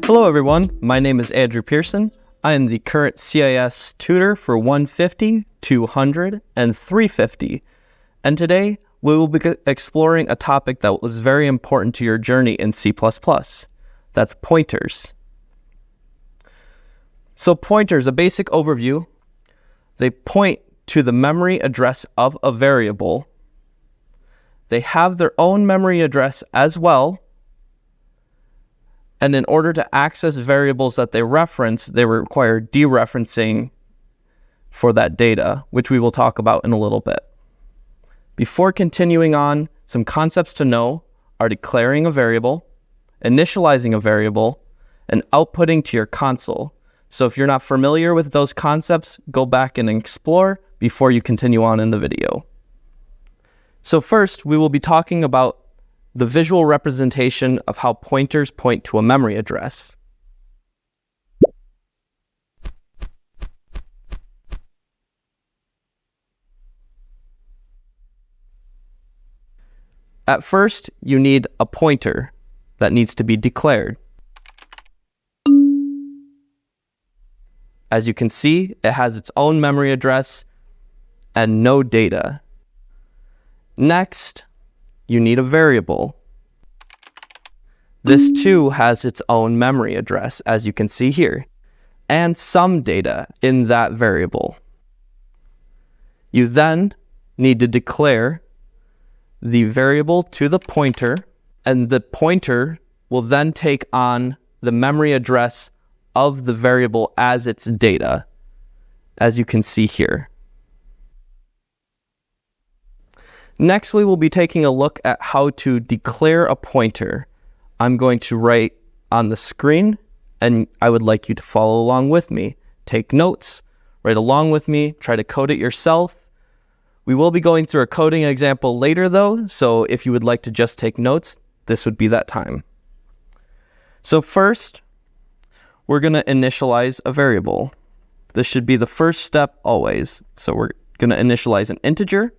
Hello everyone, my name is Andrew Pearson. I am the current CECS tutor for 150, 200, and 350. And today we will be exploring a topic that was very important to your journey in C++. That's pointers. So pointers, a basic overview, they point to the memory address of a variable. They have their own memory address as well. And in order to access variables that they reference, they require dereferencing for that data, which we will talk about in a little bit. Before continuing on, some concepts to know are declaring a variable, initializing a variable, and outputting to your console. So if you're not familiar with those concepts, go back and explore before you continue on in the video. So first, we will be talking about the visual representation of how pointers point to a memory address. At first, you need a pointer that needs to be declared. As you can see, it has its own memory address and no data. Next, you need a variable. This too has its own memory address, as you can see here, and some data in that variable. You then need to declare the variable to the pointer, and the pointer will then take on the memory address of the variable as its data, as you can see here. Next, we will be taking a look at how to declare a pointer. I'm going to write on the screen, and I would like you to follow along with me. Take notes, write along with me, try to code it yourself. We will be going through a coding example later though, so if you would like to just take notes, this would be that time. So first, we're going to initialize a variable. This should be the first step always. So we're going to initialize an integer.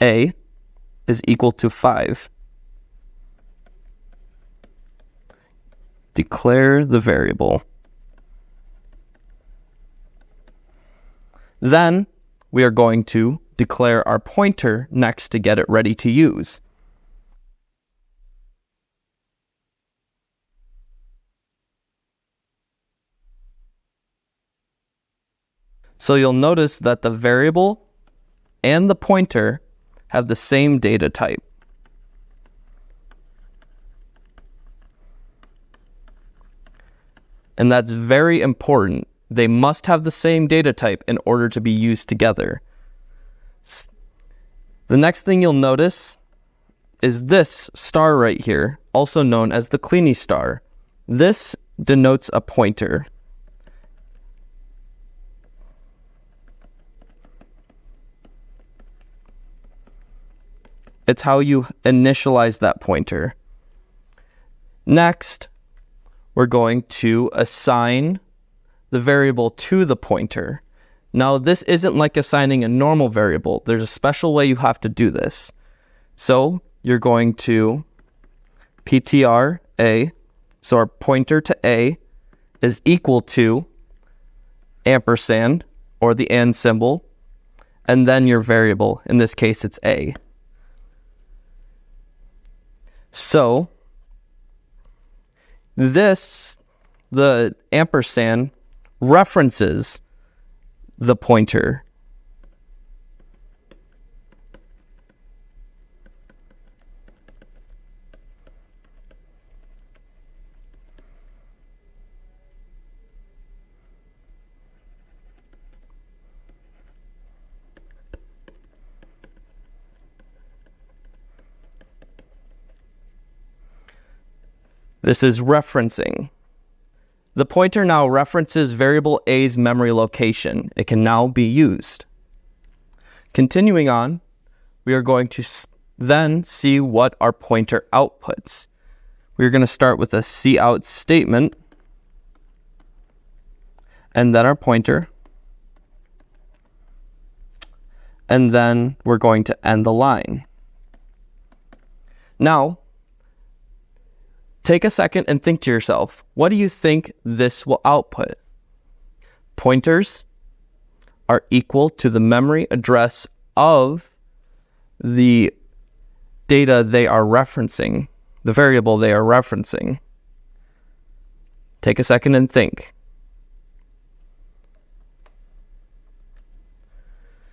A is equal to 5. Declare the variable. Then we are going to declare our pointer next to get it ready to use. So you'll notice that the variable and the pointer have the same data type. And that's very important. They must have the same data type in order to be used together. The next thing you'll notice is this star right here, also known as the cleany star. This denotes a pointer. It's how you initialize that pointer. Next, we're going to assign the variable to the pointer. Now, this isn't like assigning a normal variable. There's a special way you have to do this. So you're going to ptr a, so our pointer to a is equal to ampersand, or the and symbol, and then your variable. In this case, it's a. So the ampersand references the pointer. This is referencing. The pointer now references variable A's memory location. It can now be used. Continuing on, we are going to then see what our pointer outputs. We're going to start with a cout statement, and then our pointer, and then we're going to end the line. Now, Take a second and think to yourself, what do you think this will output? Pointers are equal to the memory address of the data they are referencing, the variable they are referencing. Take a second and think.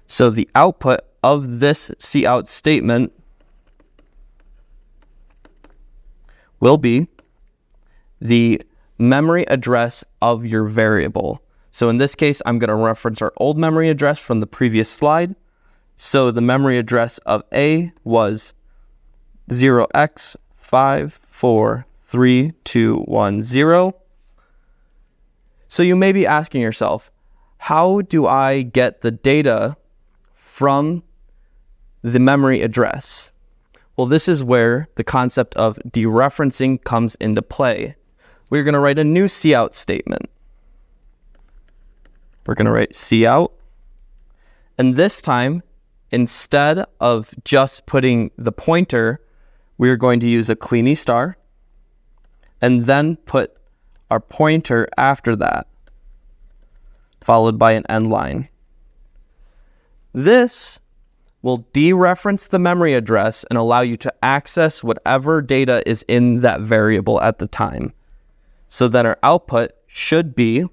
So the output of this cout statement will be the memory address of your variable. So in this case, I'm going to reference our old memory address from the previous slide. So the memory address of A was 0x543210. So you may be asking yourself, how do I get the data from the memory address? Well, this is where the concept of dereferencing comes into play. We're going to write a new cout statement. We're going to write cout, and this time, instead of just putting the pointer, we're going to use a cleany star, and then put our pointer after that, followed by an end line. This will dereference the memory address and allow you to access whatever data is in that variable at the time. So then our output should be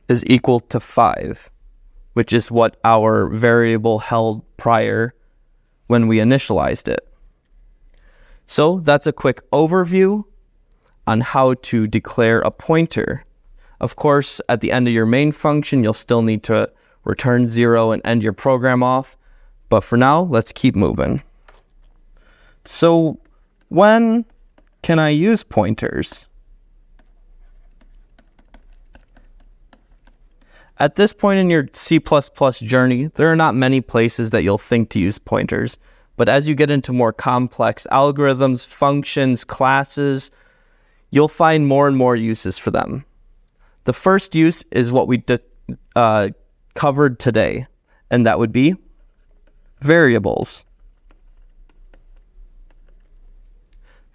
is equal to 5, which is what our variable held prior when we initialized it. So that's a quick overview on how to declare a pointer. Of course, at the end of your main function, you'll still need to return 0 and end your program off. But for now, let's keep moving. So when can I use pointers? At this point in your C++ journey, there are not many places that you'll think to use pointers. But as you get into more complex algorithms, functions, classes, you'll find more and more uses for them. The first use is what we covered today, and that would be variables.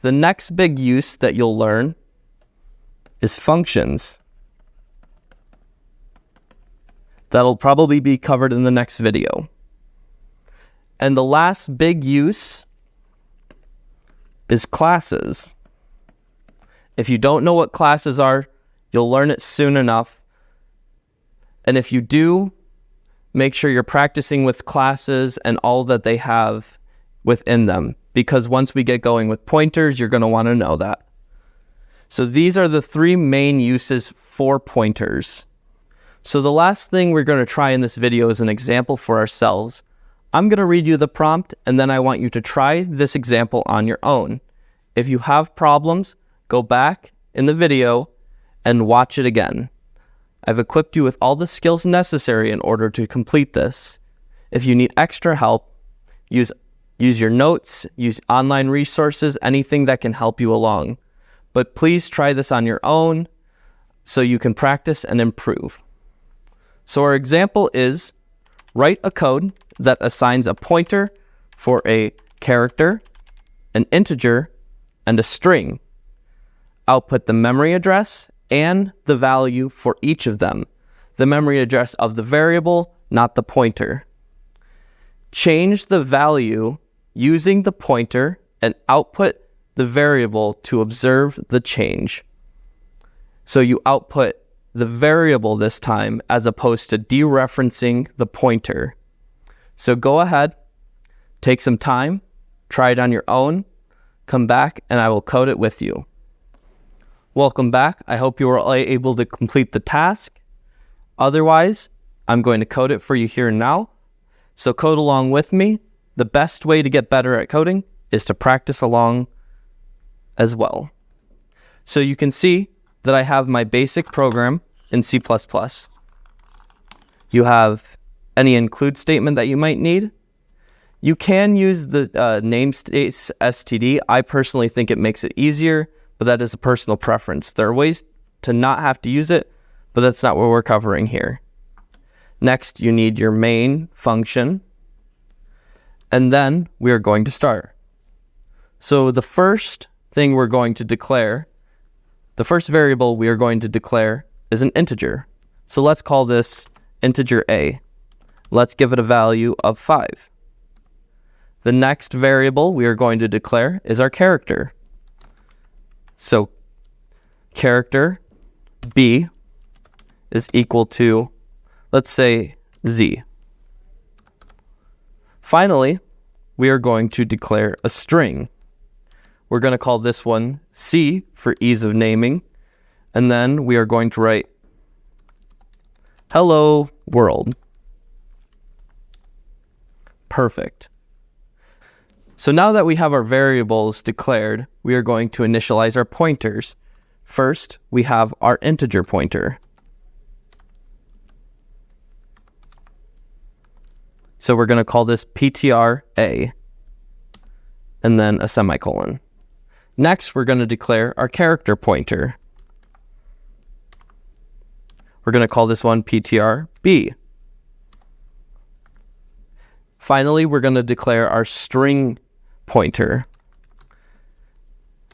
The next big use that you'll learn is functions. That'll probably be covered in the next video. And the last big use is classes. If you don't know what classes are, you'll learn it soon enough. And if you do, make sure you're practicing with classes and all that they have within them. Because once we get going with pointers, you're going to want to know that. So these are the three main uses for pointers. So the last thing we're going to try in this video is an example for ourselves. I'm going to read you the prompt, and then I want you to try this example on your own. If you have problems, go back in the video and watch it again. I've equipped you with all the skills necessary in order to complete this. If you need extra help, use your notes, use online resources, anything that can help you along. But please try this on your own so you can practice and improve. So our example is, write a code that assigns a pointer for a character, an integer, and a string. Output the memory address and the value for each of them. The memory address of the variable, not the pointer. Change the value using the pointer and output the variable to observe the change. So you output the variable this time as opposed to dereferencing the pointer. So go ahead, take some time, try it on your own, come back, and I will code it with you. Welcome back. I hope you were able to complete the task. Otherwise, I'm going to code it for you here and now. So code along with me. The best way to get better at coding is to practice along as well. So you can see that I have my basic program in C++. You have any include statement that you might need. You can use the namespace std. I personally think it makes it easier, but that is a personal preference. There are ways to not have to use it, but that's not what we're covering here. Next, you need your main function. And then we are going to start. So the first thing we're going to declare, the first variable we are going to declare is an integer. So let's call this integer a. Let's give it a value of 5. The next variable we are going to declare is our character. So character b is equal to, let's say, z. Finally, we are going to declare a string. We're going to call this one C for ease of naming. And then we are going to write hello world. Perfect. So now that we have our variables declared, we are going to initialize our pointers. First, we have our integer pointer. So we're going to call this ptr_a, and then a semicolon. Next, we're going to declare our character pointer. We're going to call this one ptr_b. Finally, we're going to declare our string pointer.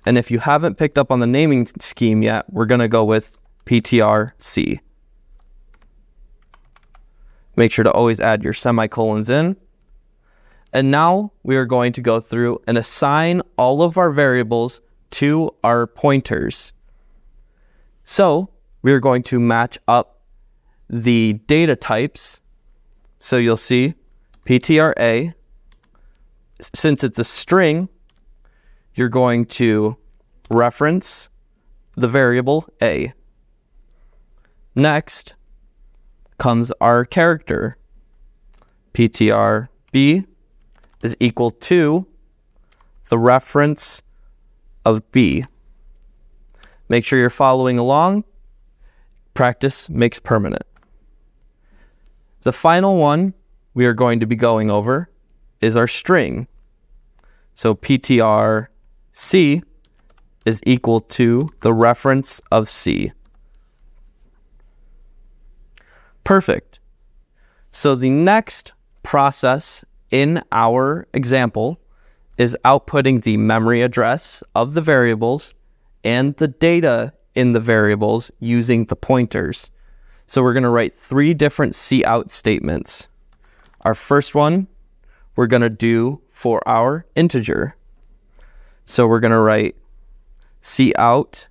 And if you haven't picked up on the naming scheme yet, we're going to go with ptr_c. Make sure to always add your semicolons in. And now we are going to go through and assign all of our variables to our pointers. So we are going to match up the data types. So you'll see ptr_a, since it's a string, you're going to reference the variable a. Next comes our character. ptr_b is equal to the reference of b. Make sure you're following along. Practice makes permanent. The final one we are going to be going over is our string. So ptr_c is equal to the reference of c. Perfect. So the next process in our example is outputting the memory address of the variables and the data in the variables using the pointers. So we're going to write 3 different cout statements. Our first one we're going to do for our integer. So we're going to write cout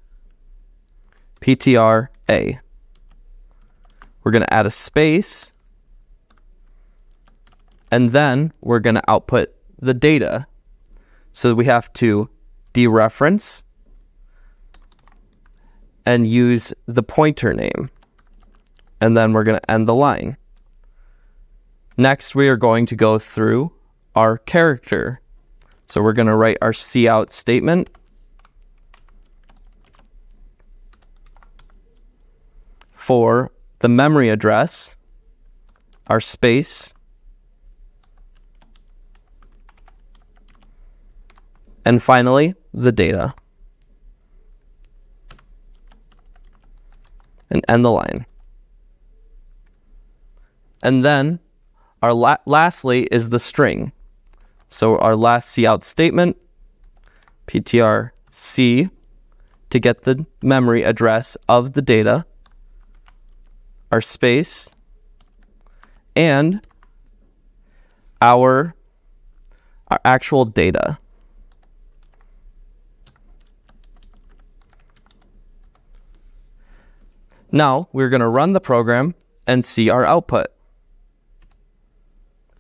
ptr_a. We're going to add a space, and then we're going to output the data. So we have to dereference and use the pointer name. And then we're going to end the line. Next, we are going to go through our character. So we're going to write our cout statement. For the memory address, our space, and finally, the data. And end the line. And then, our lastly is the string. So our last cout statement, ptr_c, to get the memory address of the data, our space, and our actual data. Now we're going to run the program and see our output.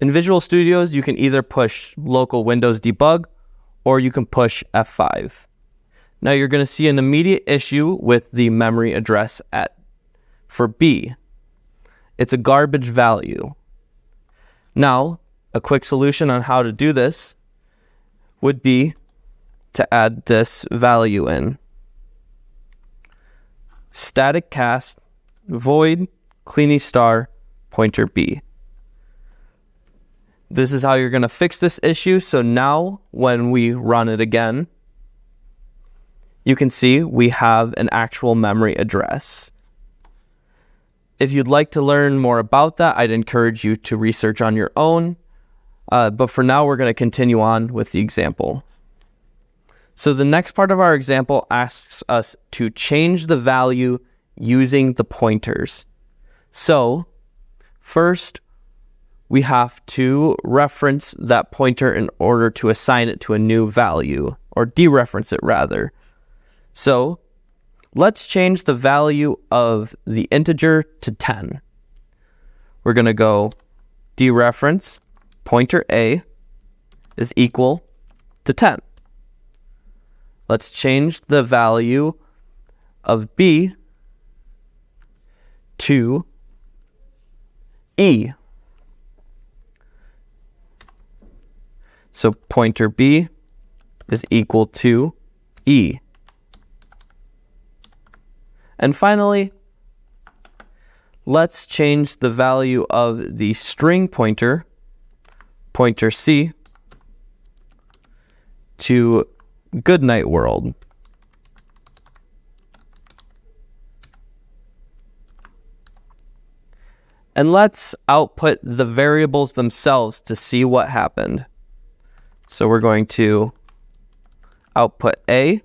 In Visual Studios, you can either push local Windows debug or you can push F5. Now you're going to see an immediate issue with the memory address for B. It's a garbage value. Now, a quick solution on how to do this would be to add this value in. Static cast void cleany star pointer B. This is how you're going to fix this issue. So now when we run it again, you can see we have an actual memory address. If you'd like to learn more about that, I'd encourage you to research on your own. But for now, we're going to continue on with the example. So the next part of our example asks us to change the value using the pointers. So first, we have to reference that pointer in order to assign it to a new value, or dereference it rather. So let's change the value of the integer to 10. We're going to go dereference pointer A is equal to 10. Let's change the value of B to E. So pointer B is equal to E. And finally, let's change the value of the string pointer, pointer C, to Goodnight World. And let's output the variables themselves to see what happened. So we're going to output A.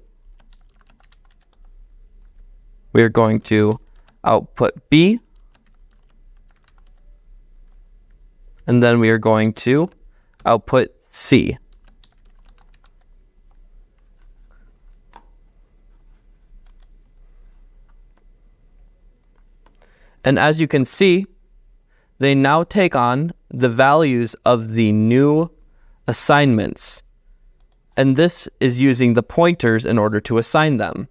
We're going to output B. And then we are going to output C. And as you can see, they now take on the values of the new assignments. And this is using the pointers in order to assign them.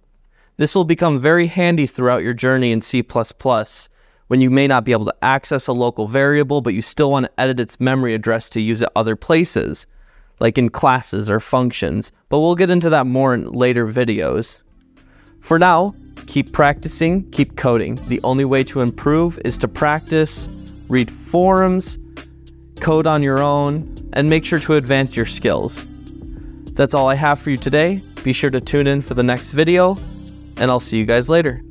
This will become very handy throughout your journey in C++ when you may not be able to access a local variable, but you still want to edit its memory address to use it other places, like in classes or functions. But we'll get into that more in later videos. For now, keep practicing, keep coding. The only way to improve is to practice, read forums, code on your own, and make sure to advance your skills. That's all I have for you today. Be sure to tune in for the next video, and I'll see you guys later.